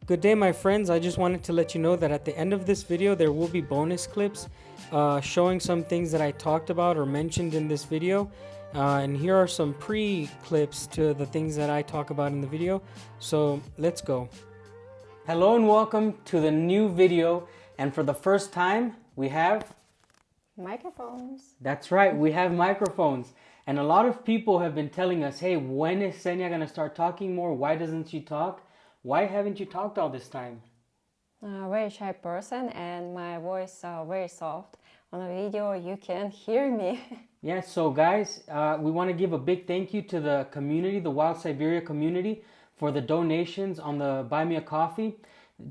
Good day, my friends. I just wanted to let you know that at the end of this video, there will be bonus clips showing some things that I talked about or mentioned in this video. And here are some pre-clips to the things that I talk about in the video. So let's go. Hello and welcome to the new video. And for the first time, we have... Microphones. That's right, we have microphones. And a lot of people have been telling us, hey, when is Senya going to start talking more? Why doesn't she talk? Why haven't you talked all this time? Very shy person and my voice very soft. On the video you can hear me. Yeah, so guys, we want to give a big thank you to the community, the Wild Siberia community, for the donations on the Buy Me a Coffee.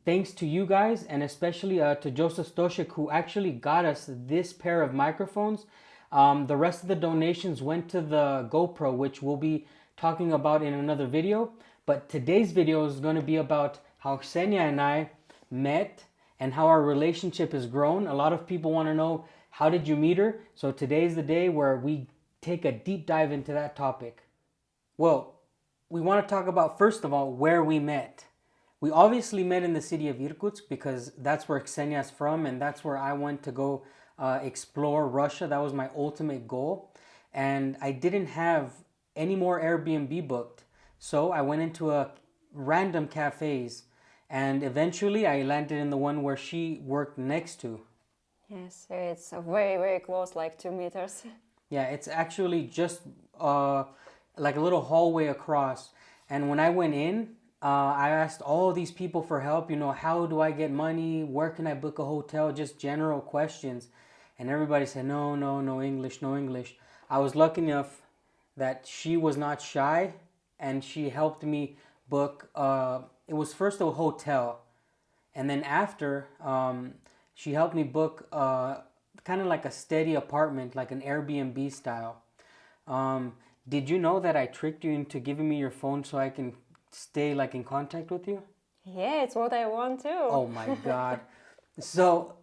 Thanks to you guys, and especially to Joseph Stoshik, who actually got us this pair of microphones. The rest of the donations went to the GoPro, which we'll be talking about in another video. But today's video is going to be about how Ksenia and I met and how our relationship has grown. A lot of people want to know, how did you meet her? So today's the day where we take a deep dive into that topic. Well, we want to talk about, first of all, where we met. We obviously met in the city of Irkutsk because that's where Ksenia's from, and that's where I went to go explore Russia. That was my ultimate goal. And I didn't have any more Airbnb booked. So I went into a random cafes, and eventually I landed in the one where she worked next to. Yes, it's very, very close, like 2 meters. Yeah, it's actually just like a little hallway across. And when I went in, I asked all these people for help. You know, how do I get money? Where can I book a hotel? Just general questions. And everybody said, no, no, no English, no English. I was lucky enough that she was not shy, and she helped me book. It was first a hotel, and then after, she helped me book kind of like a steady apartment, like an Airbnb style. Did you know that I tricked you into giving me your phone so I can stay like in contact with you? Yeah, it's what I want too. Oh my God. So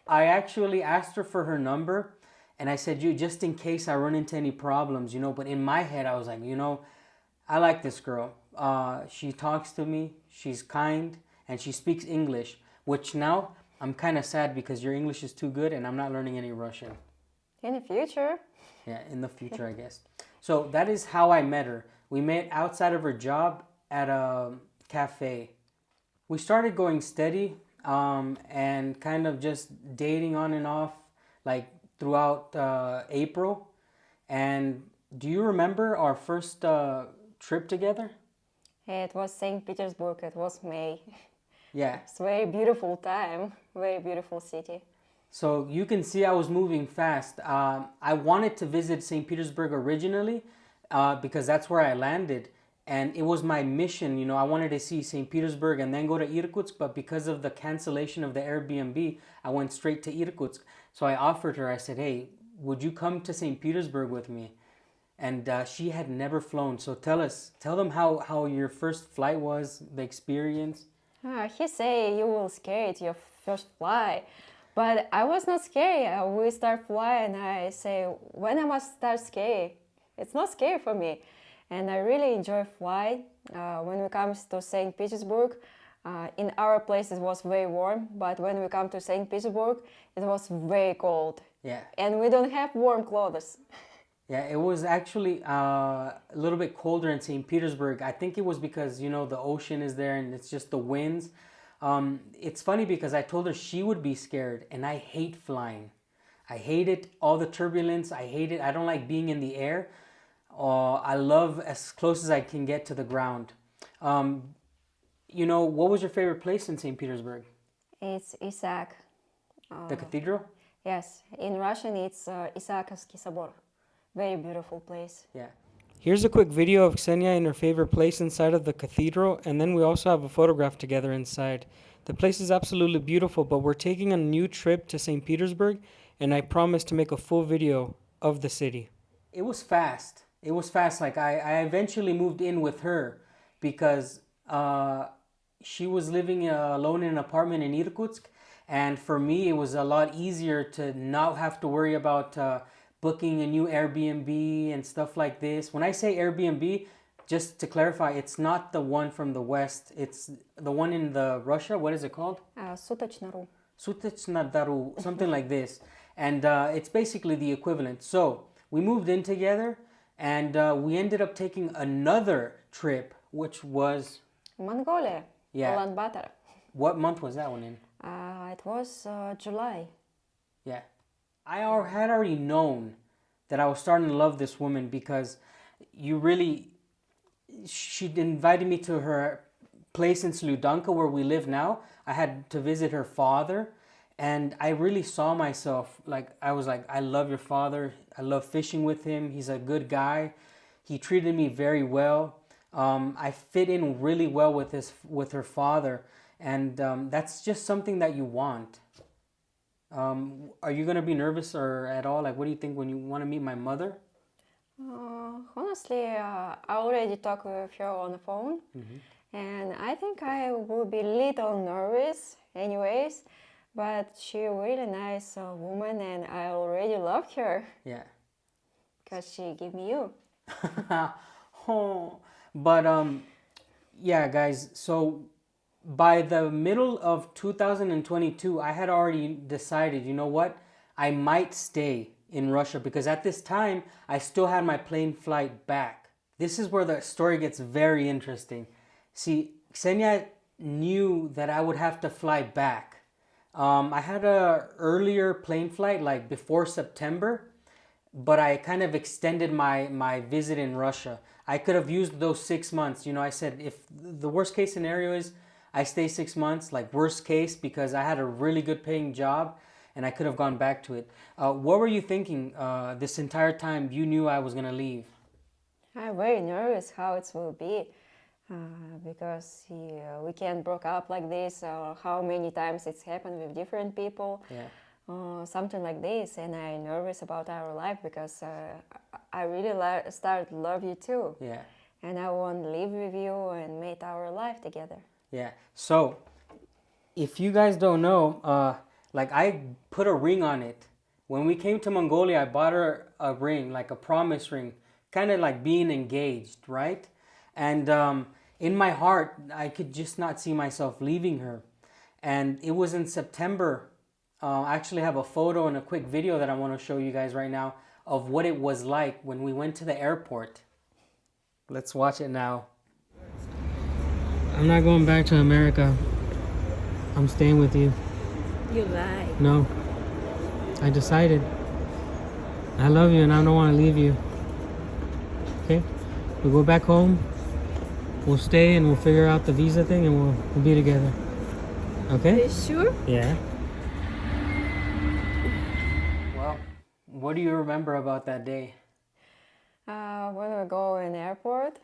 I actually asked her for her number, and I said, you, just in case I run into any problems, you know, but in my head I was like, you know, I like this girl. She talks to me, she's kind, and she speaks English, which now I'm kind of sad because your English is too good and I'm not learning any Russian. In the future. Yeah, in the future, I guess. So that is how I met her. We met outside of her job at a cafe. We started going steady and kind of just dating on and off like throughout April. And do you remember our first trip together? It was St. Petersburg, it was May. Yeah. It's a very beautiful time, very beautiful city. So you can see I was moving fast. I wanted to visit St. Petersburg originally because that's where I landed. And it was my mission, you know, I wanted to see St. Petersburg and then go to Irkutsk. But because of the cancellation of the Airbnb, I went straight to Irkutsk. So I offered her, I said, hey, would you come to St. Petersburg with me? And she had never flown. So tell them how your first flight was, the experience. He say you will scared your first fly, but I was not scared. We start flying. I say when I must start scary. It's not scary for me, and I really enjoy flight. When we come to Saint Petersburg, in our place it was very warm, but when we come to Saint Petersburg, it was very cold. Yeah. And we don't have warm clothes. Yeah, it was actually a little bit colder in St. Petersburg. I think it was because, you know, the ocean is there and it's just the winds. It's funny because I told her she would be scared, and I hate flying. I hate it, all the turbulence. I hate it. I don't like being in the air. I love as close as I can get to the ground. You know, what was your favorite place in St. Petersburg? It's Isaac. The cathedral? Yes, in Russian it's Isaakovsky Собor. Very beautiful place. Yeah. Here's a quick video of Ksenia in her favorite place inside of the cathedral, and then we also have a photograph together inside. The place is absolutely beautiful, but we're taking a new trip to St. Petersburg, and I promise to make a full video of the city. It was fast. It was fast. Like I eventually moved in with her because she was living alone in an apartment in Irkutsk, and for me it was a lot easier to not have to worry about booking a new Airbnb and stuff like this. When I say Airbnb, just to clarify, it's not the one from the west. It's the one in the Russia. What is it called? Sutочна.ru. Sutechnadaru, something like this. And it's basically the equivalent. So we moved in together, and we ended up taking another trip, which was, Mongolia. Yeah. Ulaanbaatar. what month was that one in? It was July. Yeah. Had already known that I was starting to love this woman because she invited me to her place in Sludanka where we live now. I had to visit her father, and I really saw myself, I was like, I love your father. I love fishing with him. He's a good guy. He treated me very well. I fit in really well with her father, and that's just something that you want. Are you gonna be nervous or at all? Like, what do you think when you want to meet my mother? Honestly, I already talked with her on the phone, and I think I will be a little nervous anyways, but she a really nice woman, and I already love her Yeah. because she gave me you. Oh, but yeah, guys. So by the middle of 2022, I had already decided, you know what? I might stay in Russia because at this time, I still had my plane flight back. This is where the story gets very interesting. See, Ksenia knew that I would have to fly back. I had a earlier plane flight, like before September, but I kind of extended my visit in Russia. I could have used those 6 months. You know, I said if the worst case scenario is I stay 6 months, like worst case, because I had a really good paying job and I could have gone back to it. What were you thinking this entire time you knew I was gonna leave? I'm very nervous how it will be because we can't broke up like this, or how many times it's happened with different people. Yeah. Something like this, and I'm nervous about our life because I really start love you too. Yeah. And I want to live with you and make our life together. Yeah. So, if you guys don't know, like I put a ring on it. When we came to Mongolia, I bought her a ring, like a promise ring, kind of like being engaged, right? And in my heart, I could just not see myself leaving her. And it was in September. I actually have a photo and a quick video that I want to show you guys right now of what it was like when we went to the airport. Let's watch it now. I'm not going back to America. I'm staying with you. You lie. No. I decided. I love you and I don't want to leave you. Okay? We'll go back home. We'll stay and we'll figure out the visa thing and we'll be together. Okay? Are you sure? Yeah. Well, what do you remember about that day? When we go in the airport,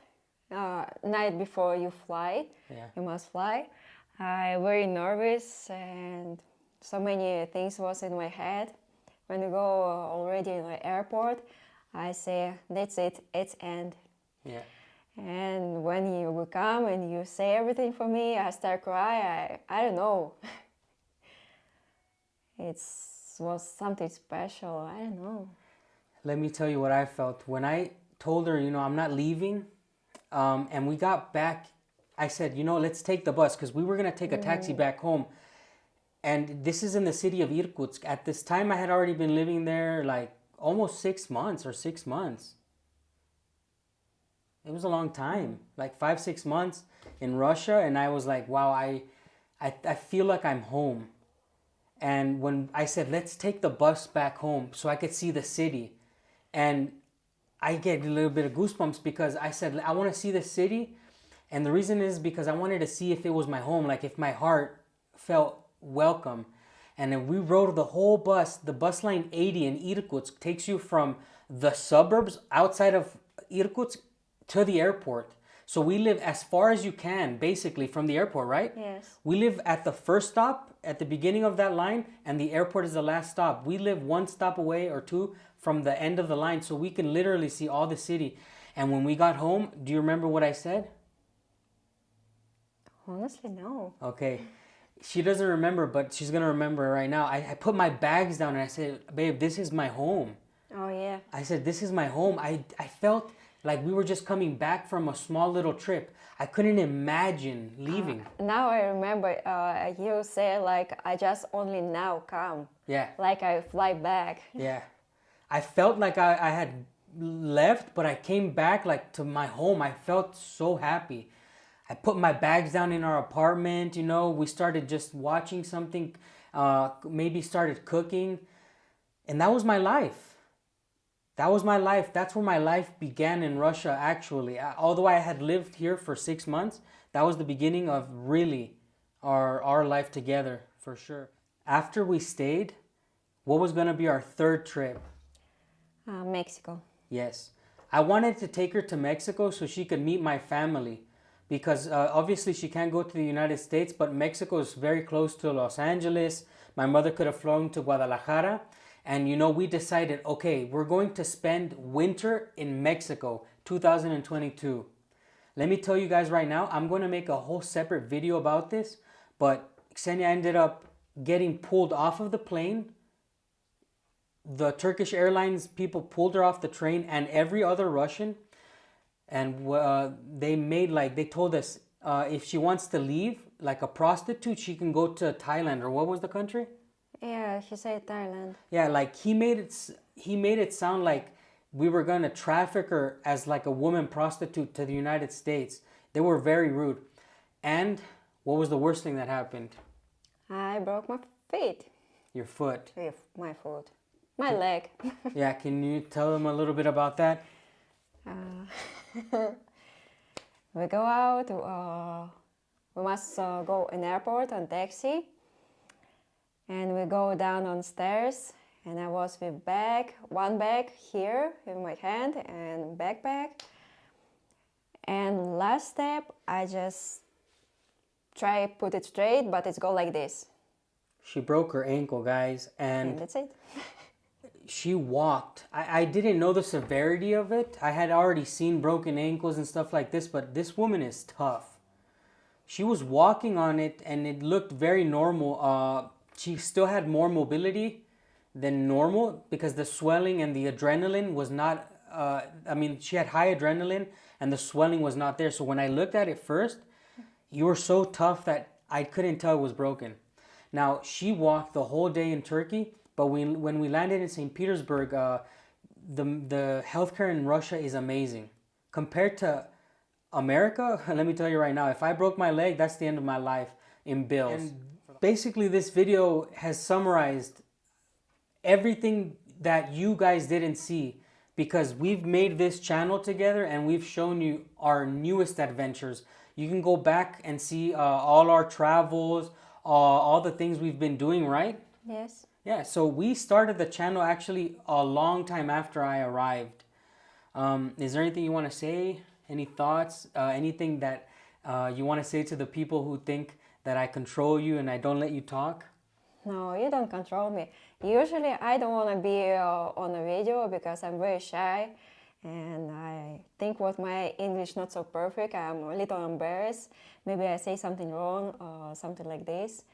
night before you fly, Yeah. you must fly. I very nervous and so many things was in my head. When you go already in the airport, I say, that's it, it's end. Yeah. And when you will come and you say everything for me, I start cry. I don't know. It was something special. I don't know. Let me tell you what I felt. When I told her, I'm not leaving, and we got back, I said, let's take the bus because we were going to take a taxi back home. And this is in the city of Irkutsk. At this time, I had already been living there like almost 6 months or 6 months. It was a long time, like 5-6 months in Russia. And I was like, wow, I feel like I'm home. And when I said, let's take the bus back home so I could see the city. And I get a little bit of goosebumps because I said, I want to see the city. And the reason is because I wanted to see if it was my home, like if my heart felt welcome. And then we rode the whole bus. The bus line 80 in Irkutsk takes you from the suburbs outside of Irkutsk to the airport. So we live as far as you can, basically, from the airport, right? Yes. We live at the first stop, at the beginning of that line, and the airport is the last stop. We live 1 stop away or 2 from the end of the line, so we can literally see all the city. And when we got home, do you remember what I said? Honestly, no. Okay. She doesn't remember, but she's going to remember right now. I put my bags down and I said, babe, this is my home. Oh, yeah. I said, this is my home. I felt Like we were just coming back from a small little trip. I couldn't imagine leaving. Now I remember you say like I just only now come. Yeah. Like I fly back. Yeah. I felt like I had left, but I came back like to my home. I felt so happy. I put my bags down in our apartment, you know, we started just watching something, maybe started cooking. And that was my life. That was my life. That's where my life began in Russia, actually. Although I had lived here for 6 months, that was the beginning of really our life together, for sure. After we stayed, what was going to be our third trip? Mexico. Yes. I wanted to take her to Mexico so she could meet my family. Because obviously she can't go to the United States, but Mexico is very close to Los Angeles. My mother could have flown to Guadalajara. And you know, we decided, okay, we're going to spend winter in Mexico, 2022. Let me tell you guys right now, I'm going to make a whole separate video about this. But Ksenia ended up getting pulled off of the plane. The Turkish Airlines people pulled her off the train, and every other Russian. And they told us if she wants to leave like a prostitute, she can go to Thailand, or what was the country? Yeah, he said Thailand. Yeah, like he made it sound like we were gonna traffic her as like a woman prostitute to the United States. They were very rude. And what was the worst thing that happened? I broke my feet. Your foot. With my foot. My leg. Yeah, can you tell them a little bit about that? We go out, we must go in airport on taxi, and we go down on stairs, and I was with one bag here in my hand and backpack, and last step I just try put it straight, but it's go like this. She broke her ankle, guys, And that's it. she walked. I didn't know the severity of it. I had already seen broken ankles and stuff like this, but this woman is tough. She was walking on it and it looked very normal. She still had more mobility than normal because the swelling and the adrenaline was not, she had high adrenaline and the swelling was not there. So when I looked at it first, you were so tough that I couldn't tell it was broken. Now, she walked the whole day in Turkey. But when we landed in St. Petersburg, the healthcare in Russia is amazing. Compared to America, let me tell you right now, if I broke my leg, that's the end of my life in bills. And basically, this video has summarized everything that you guys didn't see because we've made this channel together and we've shown you our newest adventures. You can go back and see all our travels, all the things we've been doing, right? Yes. Yeah, so we started the channel actually a long time after I arrived. Is there anything you want to say? Any thoughts? Anything that you want to say to the people who think that I control you and I don't let you talk? No, you don't control me. Usually I don't want to be on a video because I'm very shy and I think with my English not so perfect, I'm a little embarrassed. Maybe I say something wrong or something like this.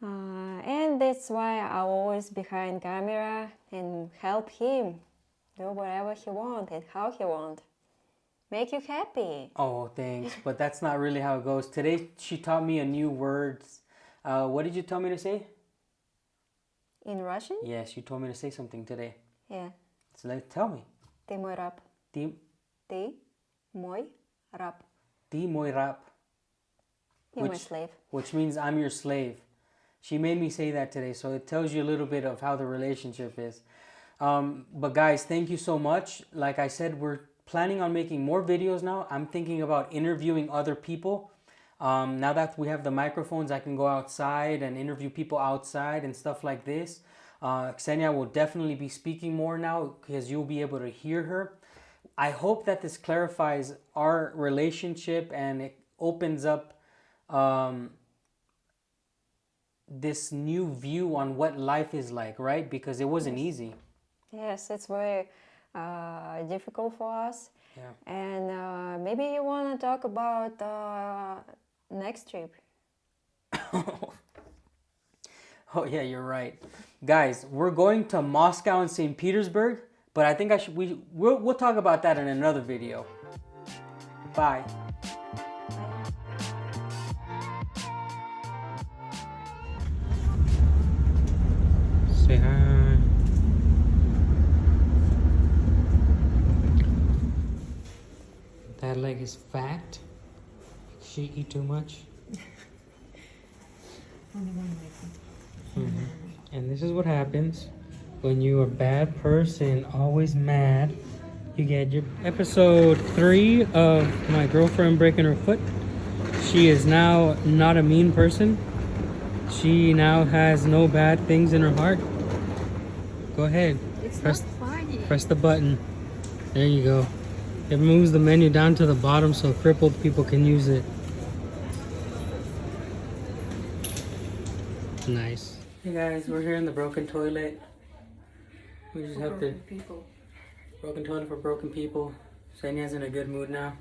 And that's why I'm always behind camera and help him do whatever he wants and how he wants. Make you happy. Oh, thanks. But that's not really how it goes. Today she taught me a new word. What did you tell me to say? In Russian? Yes, you told me to say something today. Yeah. So tell me. Ты мой раб. Ты мой раб. Ты мой раб. You're my slave. Which means I'm your slave. She made me say that today, so it tells you a little bit of how the relationship is. But guys, thank you so much. Like I said, we're planning on making more videos now. I'm thinking about interviewing other people. Now that we have the microphones, I can go outside and interview people outside and stuff like this. Ksenia will definitely be speaking more now because you'll be able to hear her. I hope that this clarifies our relationship and it opens up this new view on what life is like, right? Because it wasn't easy. Yes, it's very difficult for us. Yeah. And maybe you want to talk about next trip. Oh yeah, you're right. Guys, we're going to Moscow and St. Petersburg, But I think we'll talk about that in another video. Bye. Say hi. That leg is fat. She eat too much. And this is what happens when you're a bad person, always mad. You get your episode 3 of my girlfriend breaking her foot. She is now not a mean person. She now has no bad things in her heart. Go ahead. It's not funny. Press the button. There you go. It moves the menu down to the bottom so crippled people can use it. Nice. Hey guys, we're here in the broken toilet. We just have to... Broken toilet for broken people. Senya's in a good mood now.